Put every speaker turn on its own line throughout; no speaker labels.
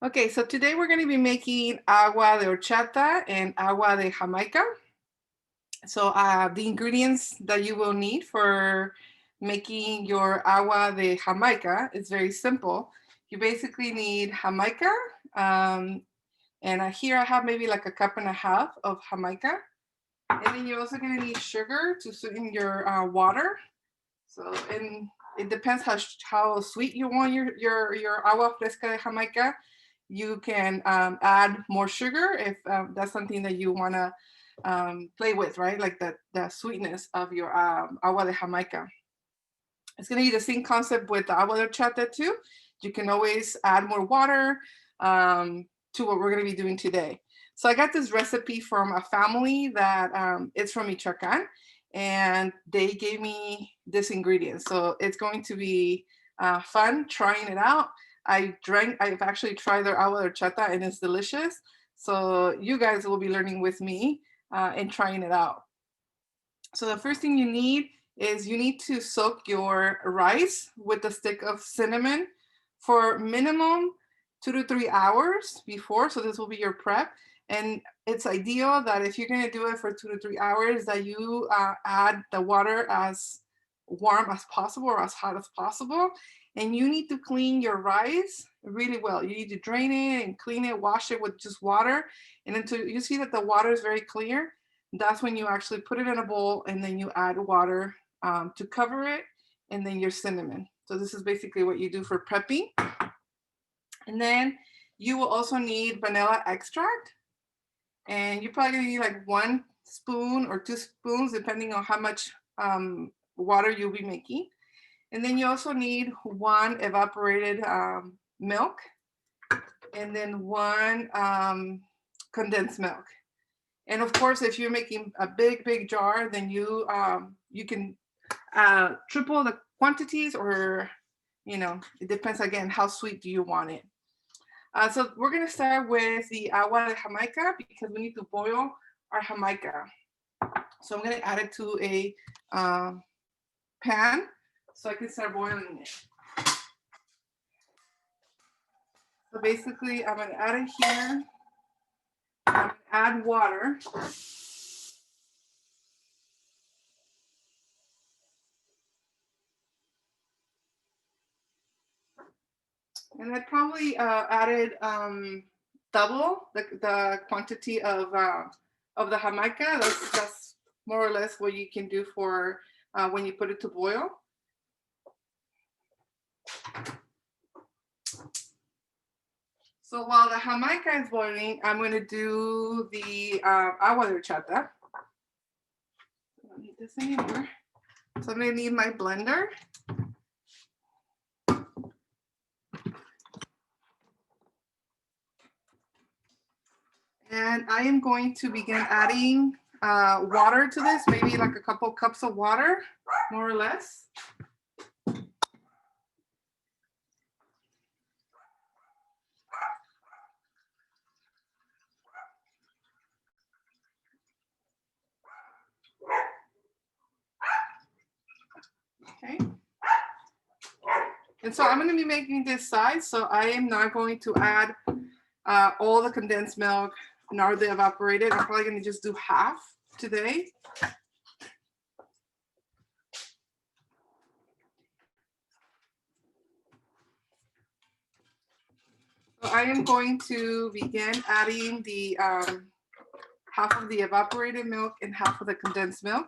Okay, so today we're going to be making agua de horchata and agua de jamaica. So the ingredients that you will need for making your agua de jamaica is very simple. You basically need jamaica, and here I have maybe like a cup and a half of jamaica. And then you're also going to need sugar to sweeten your water. So, and it depends how sweet you want your agua fresca de jamaica. You can add more sugar if that's something that you want to play with, right? Like the sweetness of your agua de jamaica. It's going to be the same concept with the agua de horchata too. You can always add more water to what we're going to be doing today. So I got this recipe from a family that it's from Michoacan, and they gave me this ingredient. So it's going to be fun trying it out. I've actually tried their agua de horchata and it's delicious. So you guys will be learning with me and trying it out. So the first thing you need is you need to soak your rice with a stick of cinnamon for minimum 2 to 3 hours before. So this will be your prep. And it's ideal that if you're going to do it for 2 to 3 hours, that you add the water as warm as possible or as hot as possible. And you need to clean your rice really well. You need to drain it and clean it, wash it with just water. And until you see that the water is very clear, that's when you actually put it in a bowl and then you add water to cover it, and then your cinnamon. So this is basically what you do for prepping. And then you will also need vanilla extract, and you're probably gonna need like 1 spoon or 2 spoons depending on how much water you'll be making. And then you also need 1 evaporated milk, and then 1 condensed milk. And of course, if you're making a big jar, then you can triple the quantities, or it depends again how sweet do you want it. So we're gonna start with the agua de jamaica because we need to boil our jamaica. So I'm gonna add it to a pan so I can start boiling it. So basically, I'm gonna add it here. I'm gonna add water. And I probably added double the quantity of the jamaica. That's more or less what you can do for when you put it to boil. So while the jamaica is boiling, I'm going to do the agua de horchata. I don't need this anymore. So I'm going to need my blender. And I am going to begin adding water to this, maybe like a couple cups of water, more or less. Okay. And so I'm going to be making this size, so I am not going to add all the condensed milk nor the evaporated. I'm probably going to just do half today. So I am going to begin adding the half of the evaporated milk and half of the condensed milk.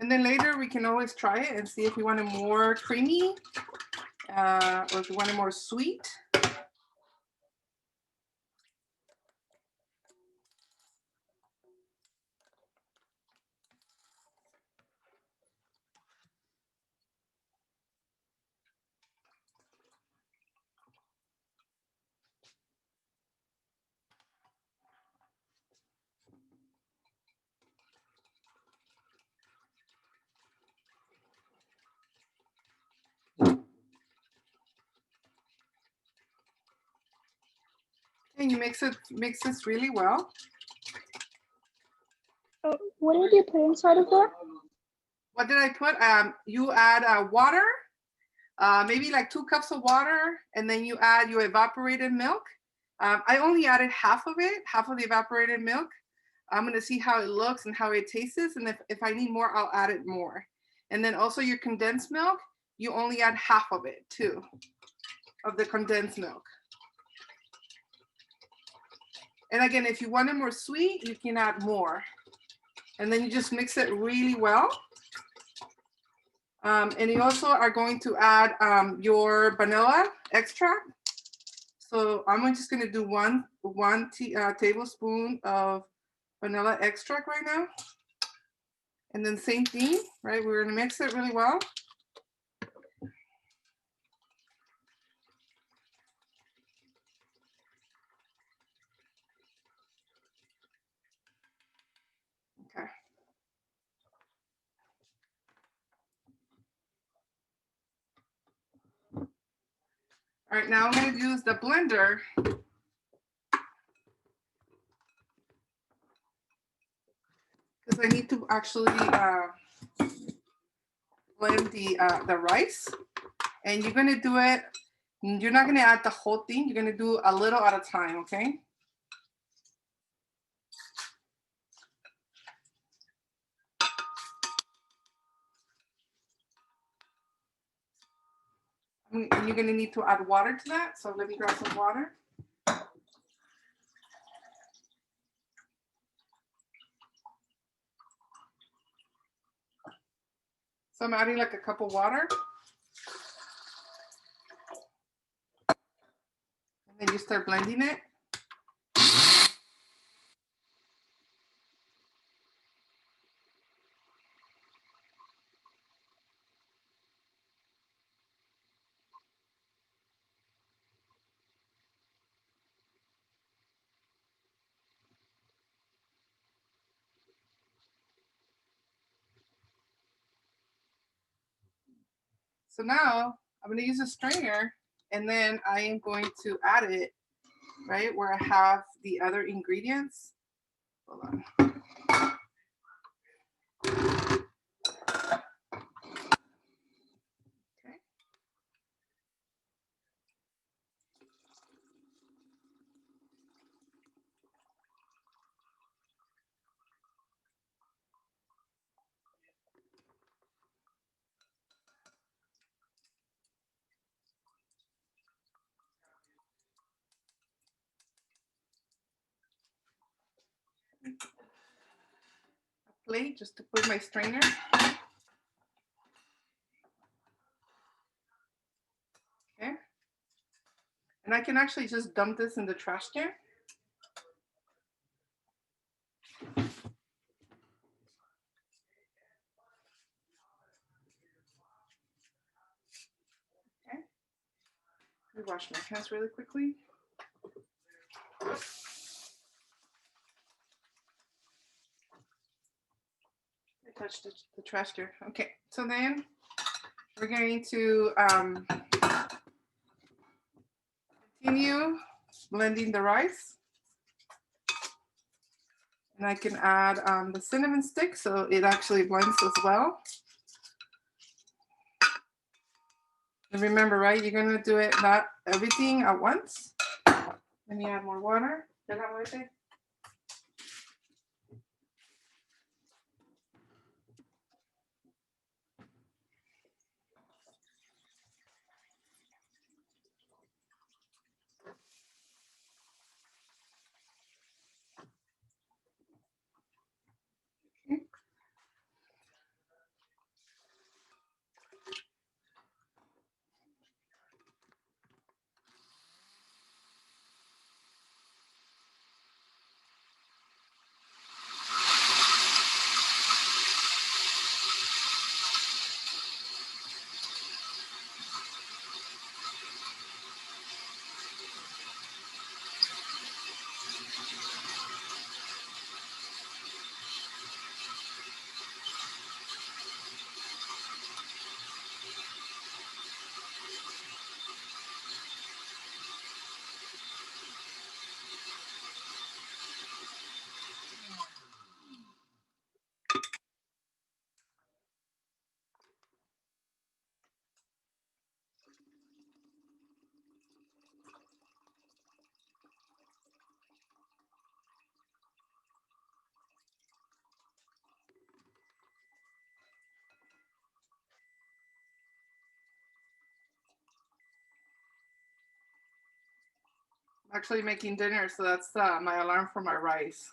And then later we can always try it and see if we want it more creamy or if we want it more sweet. mix this really well.
What did you put inside of that?
What did I put? You add water, maybe like 2 cups of water, and then you add your evaporated milk. I only added half of it, half of the evaporated milk. I'm gonna see how it looks and how it tastes, and if I need more, I'll add it more. And then also your condensed milk, you only add half of it too, of the condensed milk. And again, if you want it more sweet, you can add more. And then you just mix it really well. And you also are going to add your vanilla extract. So I'm just gonna do one tablespoon of vanilla extract right now. And then same thing, right? We're gonna mix it really well. Okay. All right, now I'm gonna use the blender. Because I need to actually blend the rice. And you're gonna do it, you're not gonna add the whole thing, you're gonna do a little at a time, okay? And you're gonna need to add water to that. So let me grab some water. So I'm adding like a cup of water. And then you start blending it. So now I'm gonna use a strainer and then I am going to add it right where I have the other ingredients. Hold on. Okay. A plate just to put my strainer. Okay. And I can actually just dump this in the trash can. Okay. Let me wash my hands really quickly. I touched the trash can. Okay, so then we're going to continue blending the rice. And I can add the cinnamon stick so it actually blends as well. And remember, right, you're gonna do it not everything at once. Let me add more water. I'm actually making dinner, so that's my alarm for my rice.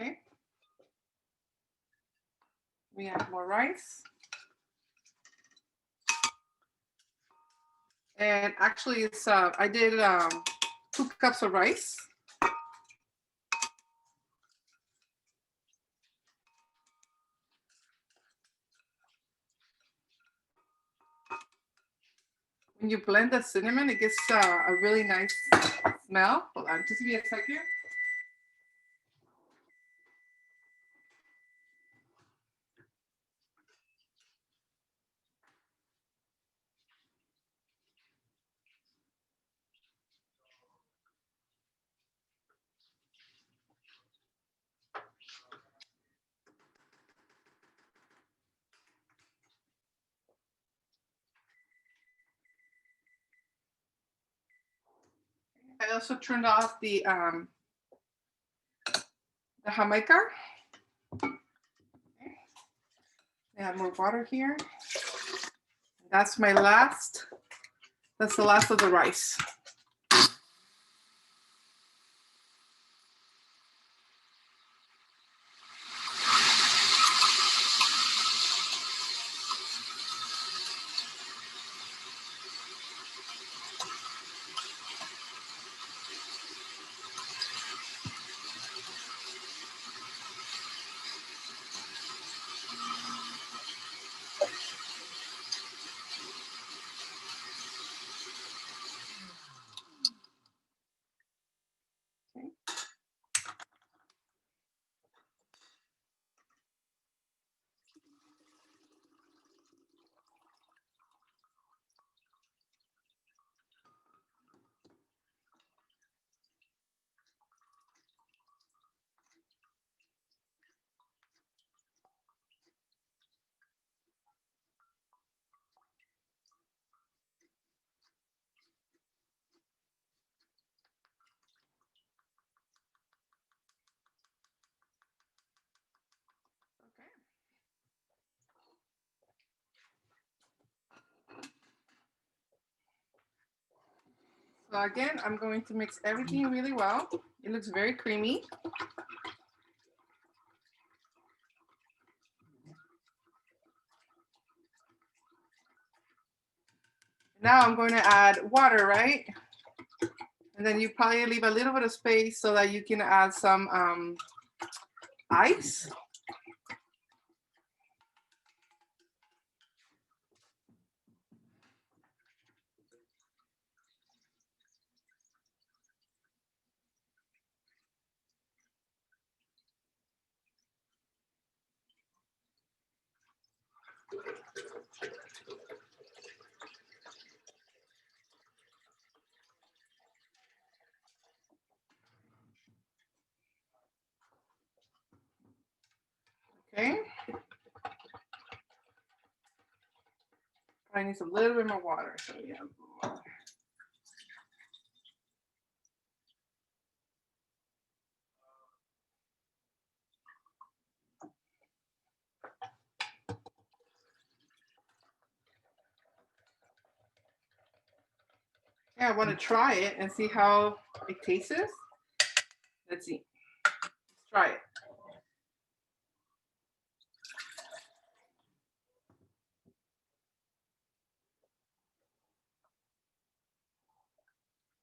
Okay. We add more rice. And actually, it's I did 2 cups of rice. When you blend the cinnamon, it gets a really nice smell. Hold on, just give me a second. I also turned off the jamaica. Okay. Add more water here. That's my last. That's the last of the rice. Okay. So again, I'm going to mix everything really well. It looks very creamy. Now I'm going to add water, right? And then you probably leave a little bit of space so that you can add some ice. Okay. I need a little bit more water. So yeah. Yeah, I want to try it and see how it tastes. Let's see. Let's try it.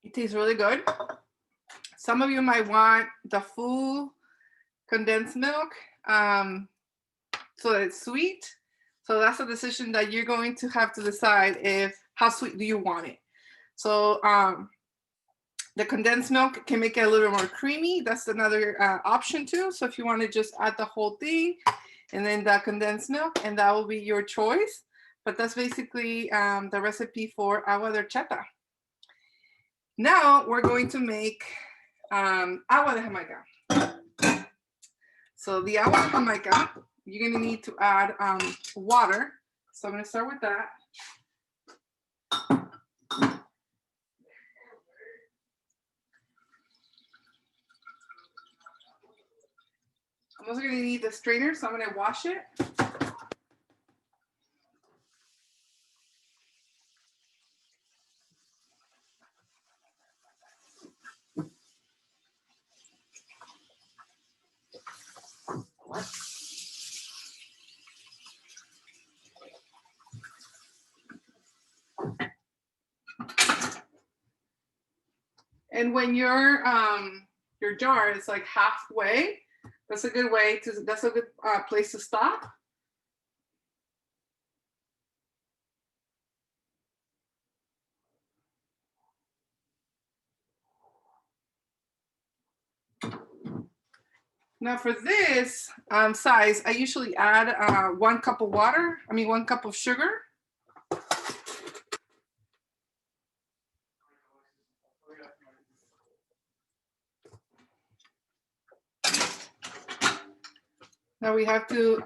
It tastes really good. Some of you might want the full condensed milk so that it's sweet. So that's a decision that you're going to have to decide if how sweet do you want it. So the condensed milk can make it a little more creamy. That's another option too. So if you want to just add the whole thing and then the condensed milk, and that will be your choice. But that's basically the recipe for agua de horchata. Now we're going to make agua de jamaica. So the agua de Jamaica, you're gonna need to add water. So I'm gonna start with that. I'm also gonna need the strainer, so I'm gonna wash it. And when your jar is like halfway, that's a good way to. That's a good place to stop. Now for this size, I usually add 1 cup of water. I mean 1 cup of sugar. Now we have to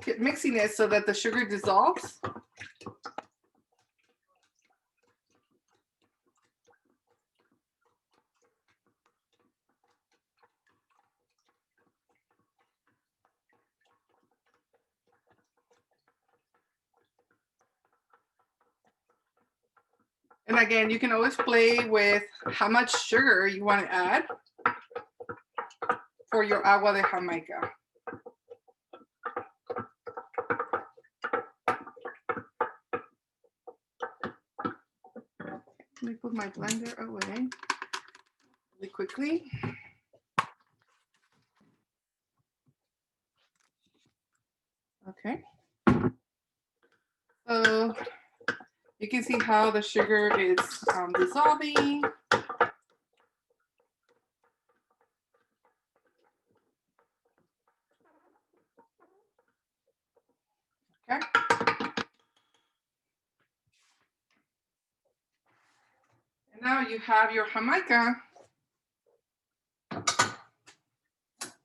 keep mixing it so that the sugar dissolves. And again, you can always play with how much sugar you want to add for your agua de Jamaica. Let me put my blender away really quickly. Okay. So you can see how the sugar is dissolving. Okay. And now you have your Jamaica.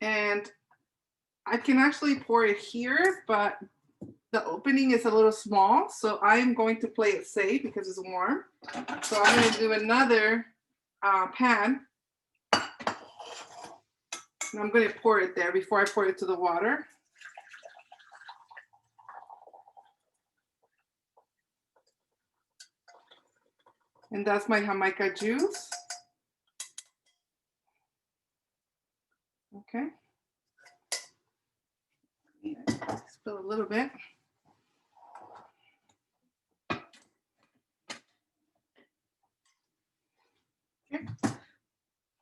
And I can actually pour it here, but the opening is a little small. So I'm going to play it safe because it's warm. So I'm going to do another pan. And I'm going to pour it there before I pour it to the water. And that's my Jamaica juice. Okay. Spill a little bit. Okay.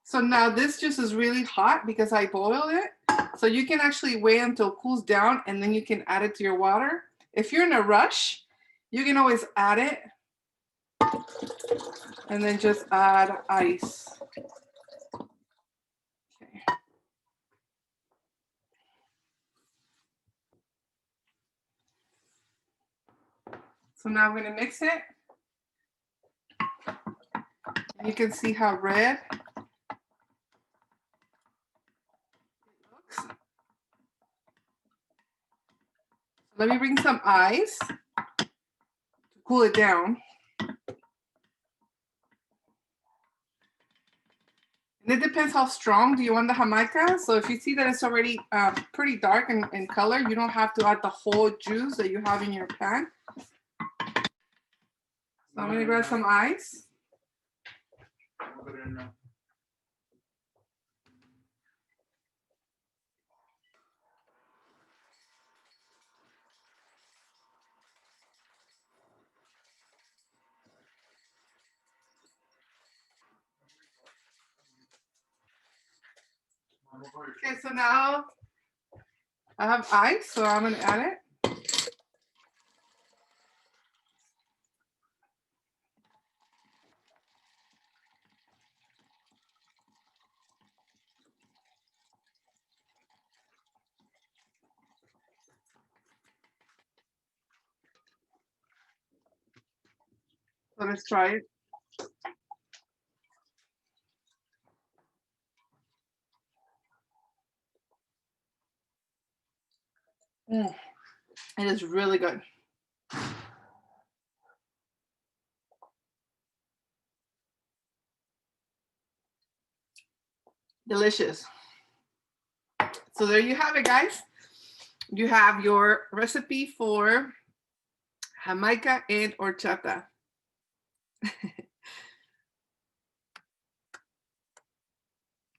So now this juice is really hot because I boiled it. So you can actually wait until it cools down and then you can add it to your water. If you're in a rush, you can always add it and then just add ice. Okay. So now I'm going to mix it. You can see how red it looks. Let me bring some ice to cool it down. And it depends how strong do you want the Jamaica. So if you see that it's already pretty dark in color, you don't have to add the whole juice that you have in your pan. So I'm going to grab some ice. Okay, so now I have ice, so I'm going to add it. So let's try it. It is really good. Delicious. So there you have it, guys. You have your recipe for jamaica and horchata.